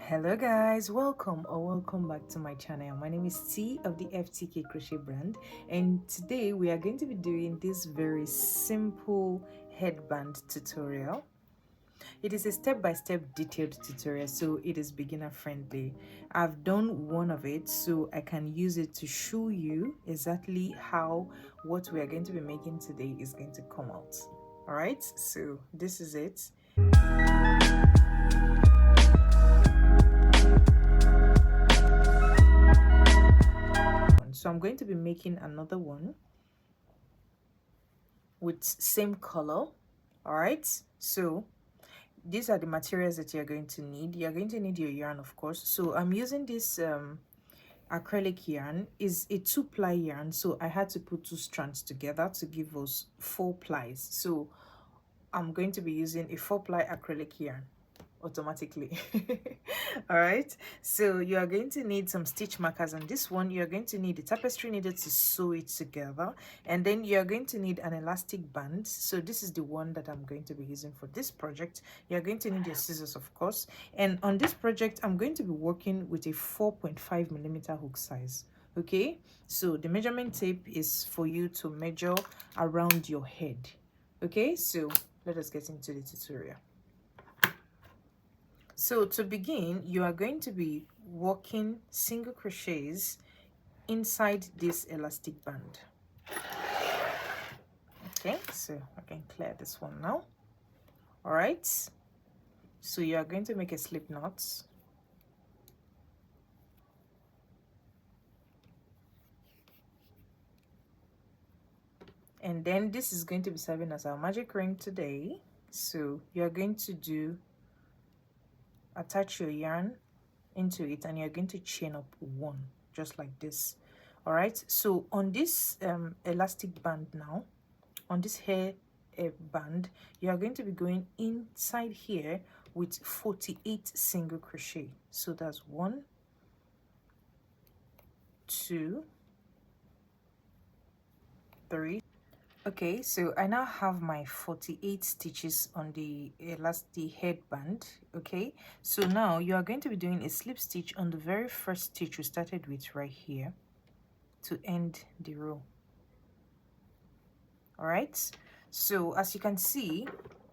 Hello guys, welcome back to my channel. My name is T of the FTK Crochet brand, and today we are going to be doing this very simple headband tutorial. It is a step-by-step detailed tutorial, so it is beginner friendly. I've done one of it so I can use it to show you exactly how what we are going to be making today is going to come out. All right, so this is it. So I'm going to be making another one with same color. All right, so these are the materials that you're going to need. You're going to need your yarn, of course. So I'm using this acrylic yarn. Is a 2-ply yarn, so I had to put 2 strands together to give us 4 plies. So I'm going to be using a 4-ply acrylic yarn automatically. All right, so you are going to need some stitch markers on this one. You're going to need a tapestry needle to sew it together, and then you're going to need an elastic band. So this is the one that I'm going to be using for this project. You're going to need your scissors, of course, and on this project I'm going to be working with a 4.5mm hook size. Okay, so the measurement tape is for you to measure around your head. Okay, so let us get into the tutorial. So to begin, you are going to be working single crochets inside this elastic band. Okay, so I can clear this one now. All right, so you are going to make a slip knot. And then this is going to be serving as our magic ring today. So you're going to attach your yarn into it, and you're going to chain up 1 just like this. All right, so on this elastic band now, on this hair band, you are going to be going inside here with 48 single crochet. So that's 1, 2, 3. Okay, so I now have my 48 stitches on the elastic headband. Okay, so now you are going to be doing a slip stitch on the very first stitch we started with right here to end the row. All right, so as you can see,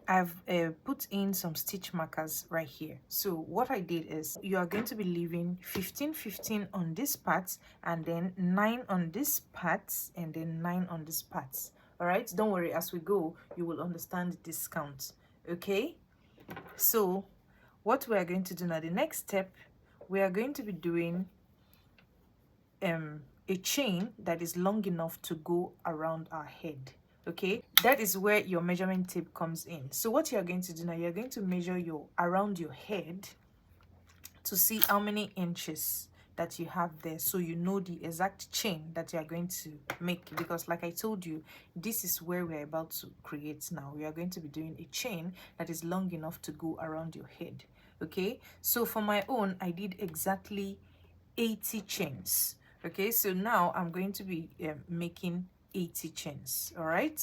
I've put in some stitch markers right here. So what I did is you are going to be leaving 15 on this part, and then 9 on this part, and then 9 on this part. All right, don't worry, as we go you will understand this count. Okay, so what we are going to do now, the next step, we are going to be doing a chain that is long enough to go around our head. Okay, that is where your measurement tape comes in. So what you're going to do now, you're going to measure your around your head to see how many inches that you have there, so you know the exact chain that you are going to make. Because like I told you, this is where we're about to create now. We are going to be doing a chain that is long enough to go around your head. Okay, so for my own, I did exactly 80 chains. Okay, so now I'm going to be making 80 chains. All right,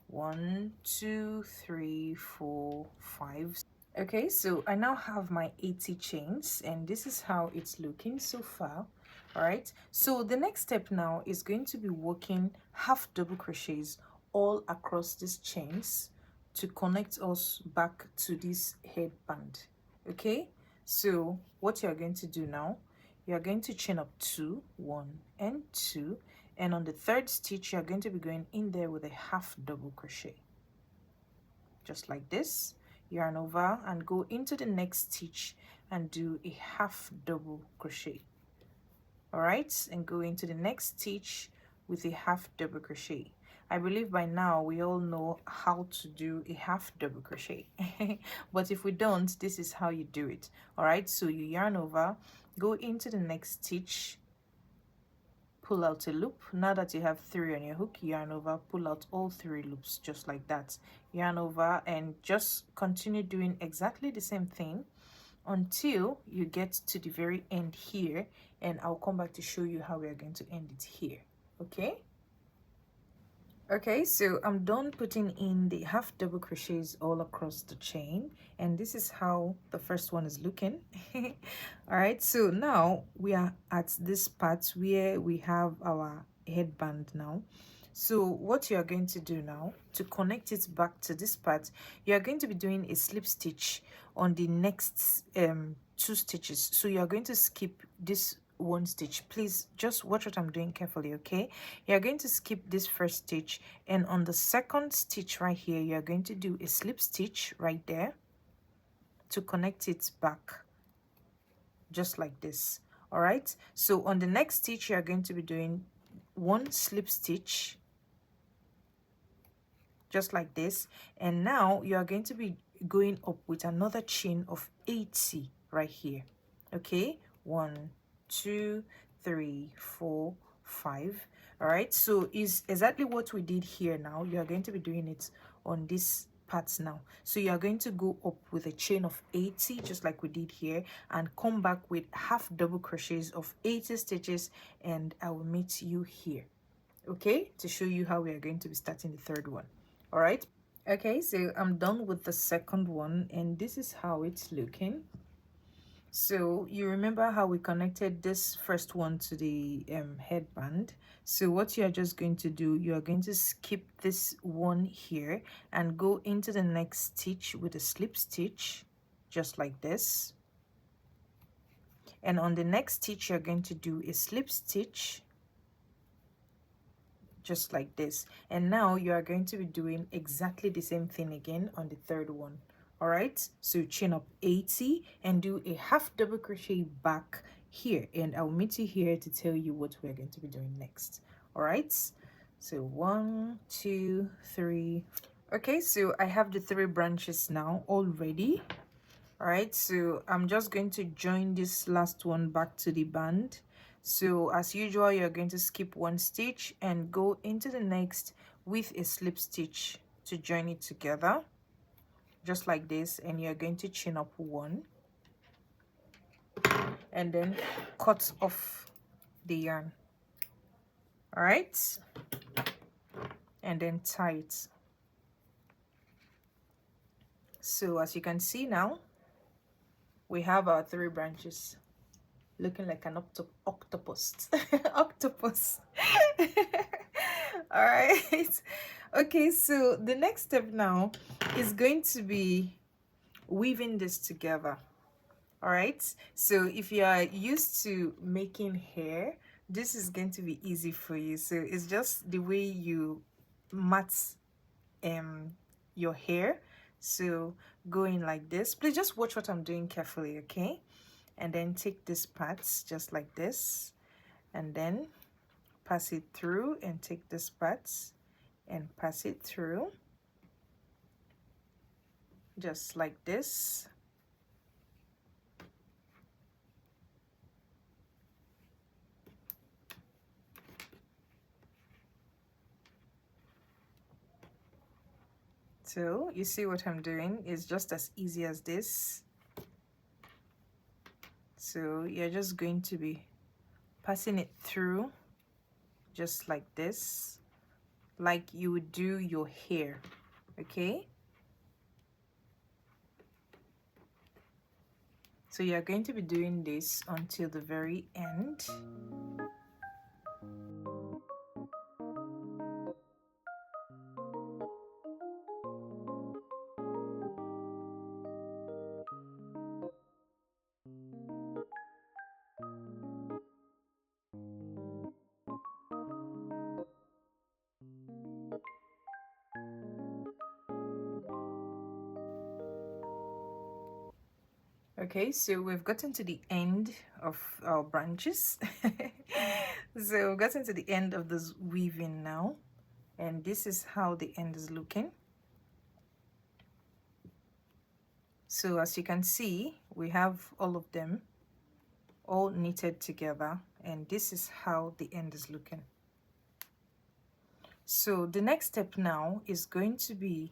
1, 2, 3, 4, 5. Okay, so I now have my 80 chains, and this is how it's looking so far. All right, so the next step now is going to be working half double crochets all across these chains to connect us back to this headband. Okay, so what you're going to do now, you're going to chain up 2, 1 and 2, and on the third stitch you're going to be going in there with a half double crochet just like this. Yarn over and go into the next stitch and do a half double crochet. All right, and go into the next stitch with a half double crochet. I believe by now we all know how to do a half double crochet but if we don't, this is how you do it. All right, so you yarn over, go into the next stitch, pull out a loop. Now that you have 3 on your hook, yarn over, pull out all 3 loops just like that. Yarn over and just continue doing exactly the same thing until you get to the very end here, and I'll come back to show you how we are going to end it here. Okay, Okay, so I'm done putting in the half double crochets all across the chain, and this is how the first one is looking. All right, so now we are at this part where we have our headband now. So what you are going to do now to connect it back to this part, you are going to be doing a slip stitch on the next 2 stitches. So you are going to skip this 1 stitch. Please just watch what I'm doing carefully, okay? You're going to skip this first stitch, and on the second stitch right here, you're going to do a slip stitch right there to connect it back, just like this. All right, so on the next stitch, you're going to be doing 1 slip stitch, just like this, and now you are going to be going up with another chain of 80 right here. Okay, 1, 2, 3, 4, 5. All right, so is exactly what we did here. Now you are going to be doing it on this parts now. So you are going to go up with a chain of 80, just like we did here, and come back with half double crochets of 80 stitches, and I will meet you here, okay, to show you how we are going to be starting the third one. All right, okay, so I'm done with the second one, and this is how it's looking. So you remember how we connected this first one to the headband. So what you are just going to do, you are going to skip this one here and go into the next stitch with a slip stitch, just like this. And on the next stitch, you're going to do a slip stitch, just like this. And now you are going to be doing exactly the same thing again on the third one. All right, so chain up 80 and do a half double crochet back here, and I'll meet you here to tell you what we're going to be doing next. All right, so 1, 2, 3. Okay, so I have the 3 branches now all ready. All right, so I'm just going to join this last one back to the band. So as usual, you're going to skip 1 stitch and go into the next with a slip stitch to join it together, just like this, and you're going to chain up 1 and then cut off the yarn. All right, and then tie it. So as you can see now, we have our 3 branches looking like an octopus. Octopus. All right, okay, so the next step now is going to be weaving this together. All right, so if you are used to making hair, this is going to be easy for you. So it's just the way you mat your hair. So going like this, please just watch what I'm doing carefully, okay? And then take this parts just like this, and then pass it through, and take this parts and pass it through, just like this. So you see what I'm doing is just as easy as this. So you're just going to be passing it through just like this, like you would do your hair, okay? So you're going to be doing this until the very end. Okay, so we've gotten to the end of our branches. So we've gotten to the end of this weaving now, and this is how the end is looking. So as you can see, we have all of them all knitted together, and this is how the end is looking. So the next step now is going to be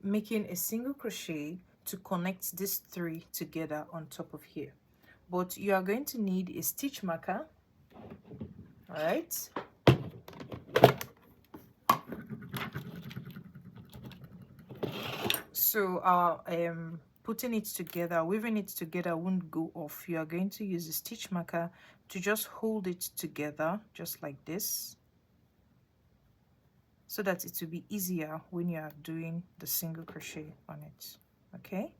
making a single crochet to connect these 3 together on top of here, but you are going to need a stitch marker. All right, So putting it together, weaving it together won't go off. You are going to use the stitch marker to just hold it together just like this, so that it will be easier when you are doing the single crochet on it. Okay.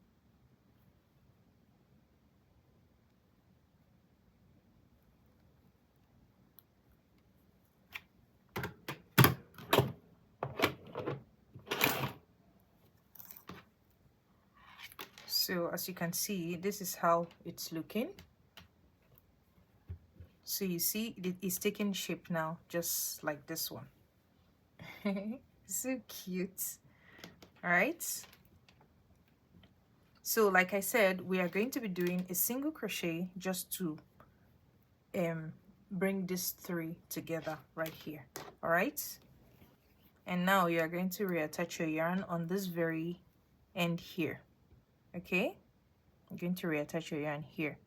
So as you can see, this is how it's looking. So you see it is taking shape now, just like this one. So cute. All right, so like I said, we are going to be doing a single crochet just to bring these three together right here. All right, and now you are going to reattach your yarn on this very end here. Okay, I'm going to reattach your yarn here.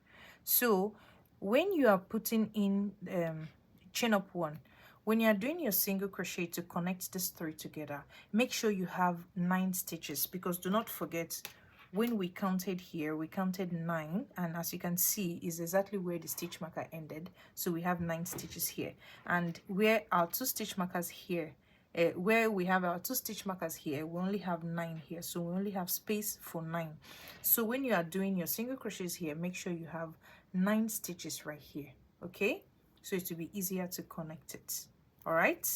So when you are putting in chain up one, when you are doing your single crochet to connect these three together, make sure you have 9 stitches, because do not forget, when we counted here, we counted 9, and as you can see is exactly where the stitch marker ended. So we have 9 stitches here, and where our 2 stitch markers here, where we have our 2 stitch markers here, we only have 9 here, so we only have space for 9. So when you are doing your single crochets here, make sure you have 9 stitches right here. Okay, so it will be easier to connect it. All right,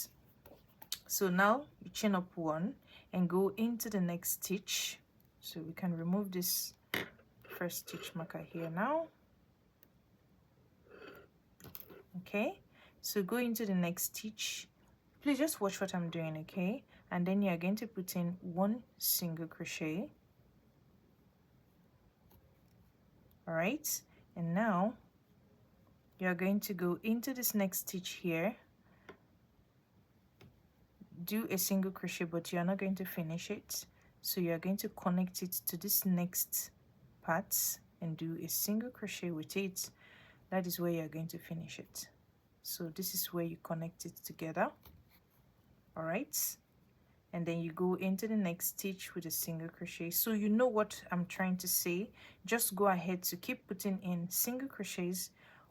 so now you chain up 1 and go into the next stitch. So we can remove this first stitch marker here now. Okay, so go into the next stitch. Please just watch what I'm doing, okay? And then you're going to put in 1 single crochet. All right, and now you're going to go into this next stitch here, do a single crochet, but you're not going to finish it. So you're going to connect it to this next part and do a single crochet with it. That is where you're going to finish it. So this is where you connect it together. All right, and then you go into the next stitch with a single crochet. So you know what I'm trying to say. Just go ahead to keep putting in single crochets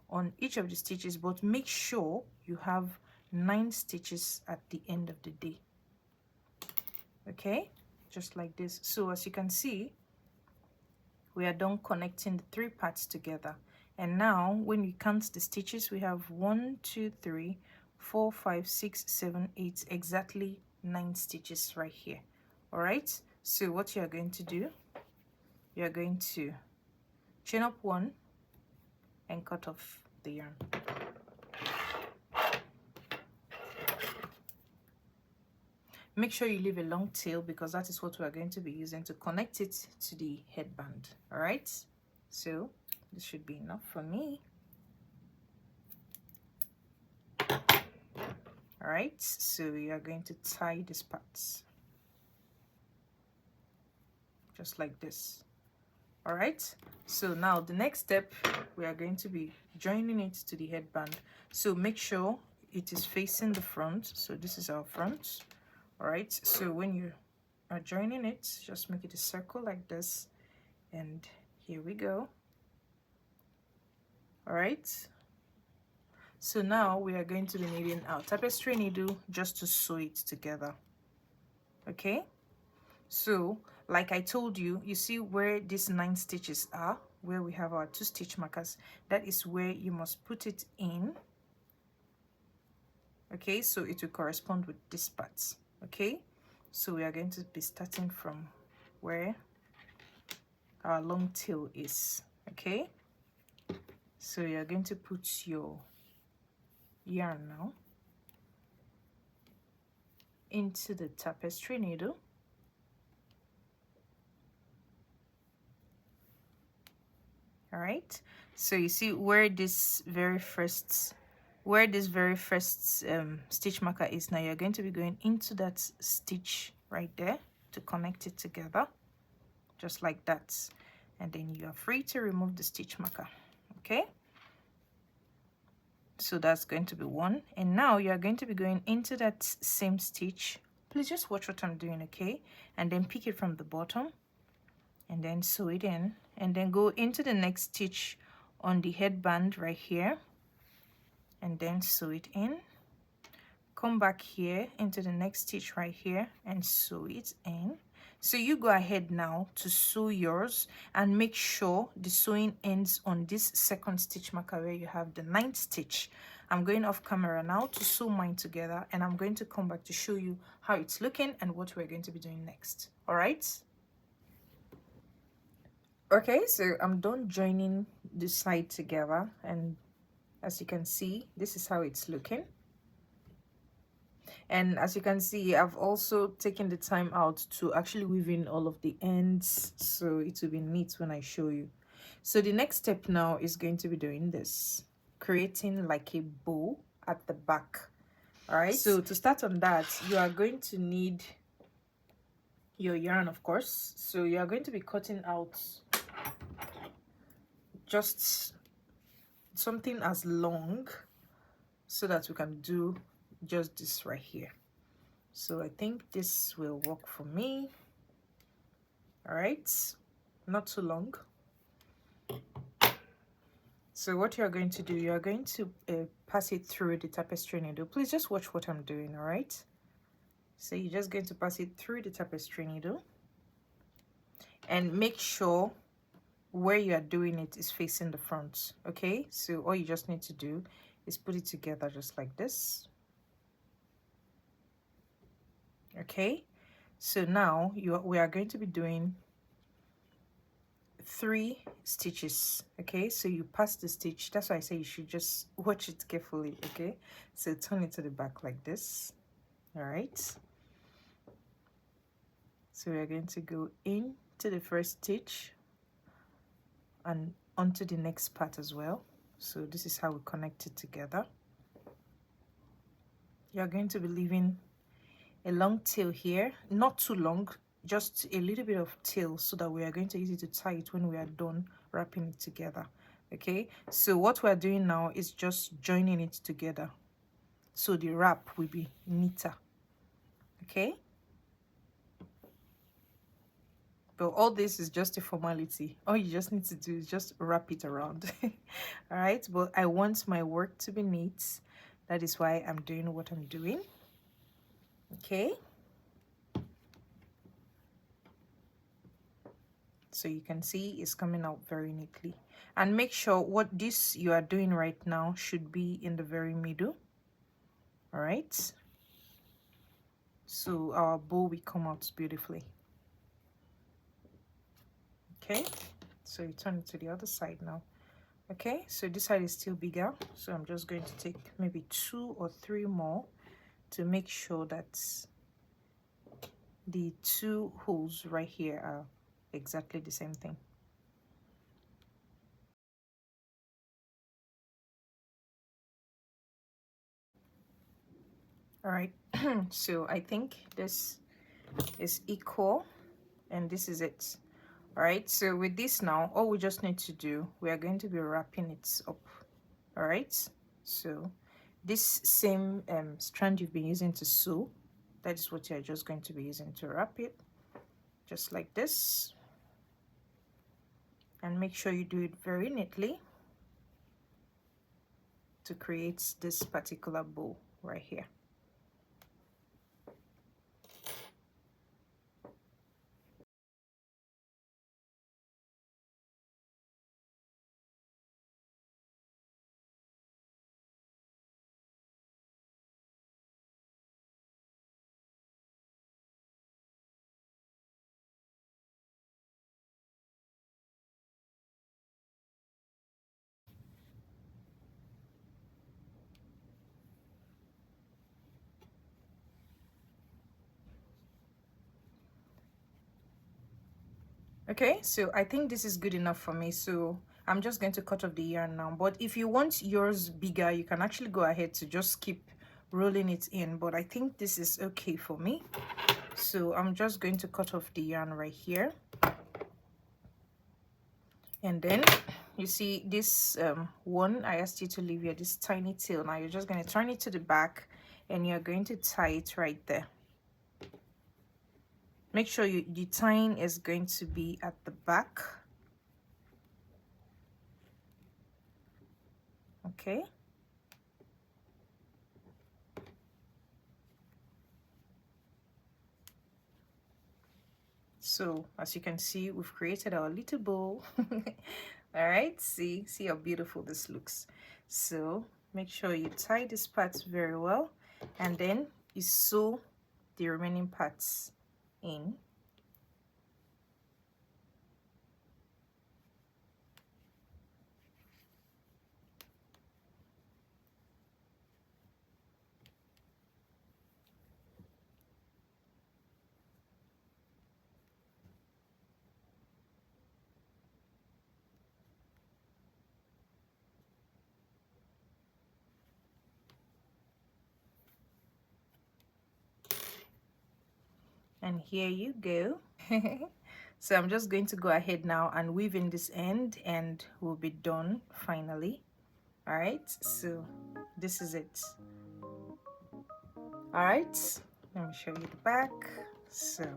on each of the stitches, but make sure you have 9 stitches at the end of the day. Okay, just like this. So as you can see, we are done connecting the 3 parts together. And now when we count the stitches, we have 1 2 3 4 5 6 7 8, exactly 9 stitches right here. All right, so what you are going to do, you are going to chain up 1 and cut off the yarn. Make sure you leave a long tail, because that is what we are going to be using to connect it to the headband. All right, so this should be enough for me. All right, so you are going to tie these parts just like this. All right, so now the next step, we are going to be joining it to the headband. So make sure it is facing the front. So this is our front. All right, so when you are joining it, just make it a circle like this, and here we go. All right, so now we are going to be needing our tapestry needle just to sew it together. Okay, so like I told you, you see where these 9 stitches are, where we have our 2 stitch markers, that is where you must put it in. Okay, so it will correspond with this part. Okay, so we are going to be starting from where our long tail is. Okay, so you are going to put your yarn now into the tapestry needle. All right, so you see where this very first stitch marker is. Now you're going to be going into that stitch right there to connect it together, just like that, and then you are free to remove the stitch marker. Okay, so that's going to be 1, and now you are going to be going into that same stitch. Please just watch what I'm doing, okay? And then pick it from the bottom and then sew it in, and then go into the next stitch on the headband right here, and then sew it in. Come back here into the next stitch right here and sew it in. So you go ahead now to sew yours, and make sure the sewing ends on this second stitch marker where you have the 9th stitch. I'm going off camera now to sew mine together, and I'm going to come back to show you how it's looking and what we're going to be doing next. All right. Okay, so I'm done joining the side together, and as you can see, this is how it's looking. And as you can see, I've also taken the time out to actually weave in all of the ends, so it will be neat when I show you. So the next step now is going to be doing this, creating like a bow at the back. All right, so to start on that, you are going to need your yarn, of course. So you are going to be cutting out just something as long so that we can do just this right here. So I think this will work for me. All right, not too long. So what you're going to do, you are going to pass it through the tapestry needle. Please just watch what I'm doing. All right, so you're just going to pass it through the tapestry needle, and make sure where you are doing it is facing the front. Okay, so all you just need to do is put it together just like this. Okay, so now we are going to be doing 3 stitches. Okay, so you pass the stitch. That's why I say you should just watch it carefully. Okay, so turn it to the back like this. All right, so we are going to go into the first stitch and onto the next part as well. So this is how we connect it together. You're going to be leaving a long tail here, not too long, just a little bit of tail, so that we are going to use it to tie it when we are done wrapping it together. Okay, so what we're doing now is just joining it together so the wrap will be neater. Okay, but all this is just a formality. All you just need to do is just wrap it around. All right, but I want my work to be neat. That is why I'm doing what I'm doing. Okay, so you can see it's coming out very neatly. And make sure what this you are doing right now should be in the very middle. All right, so our bow will come out beautifully. Okay, so you turn it to the other side now. Okay, so this side is still bigger, so I'm just going to take maybe 2 or 3 more to make sure that the 2 holes right here are exactly the same thing. All right, so I think this is equal, and this is it. All right, so with this now, all we just need to do, we are going to be wrapping it up. All right, so this same strand you've been using to sew, that is what you're just going to be using to wrap it, just like this. And make sure you do it very neatly to create this particular bow right here. Okay, so I think this is good enough for me, so I'm just going to cut off the yarn now. But if you want yours bigger, you can actually go ahead to just keep rolling it in, but I think this is okay for me. So I'm just going to cut off the yarn right here, and then you see this one I asked you to leave here, this tiny tail. Now you're just going to turn it to the back, and you're going to tie it right there. Make sure the tying is going to be at the back. Okay. So as you can see, we've created our little bow. All right, see how beautiful this looks. So make sure you tie this part very well, and then you sew the remaining parts in. And here you go. So I'm just going to go ahead now and weave in this end, and we'll be done finally. All right, so this is it. All right, let me show you the back. So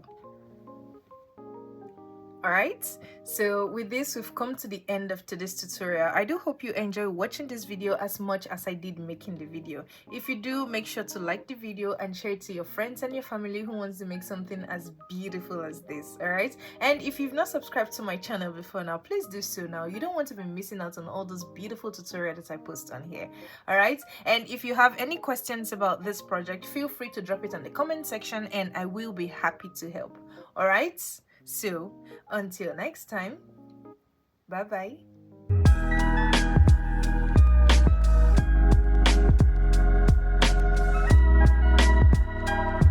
alright, so with this we've come to the end of today's tutorial. I do hope you enjoy watching this video as much as I did making the video. If you do, make sure to like the video and share it to your friends and your family who wants to make something as beautiful as this. Alright, and if you've not subscribed to my channel before now, please do so now. You don't want to be missing out on all those beautiful tutorials that I post on here. Alright, and if you have any questions about this project, feel free to drop it on the comment section and I will be happy to help. Alright, so until next time, bye bye.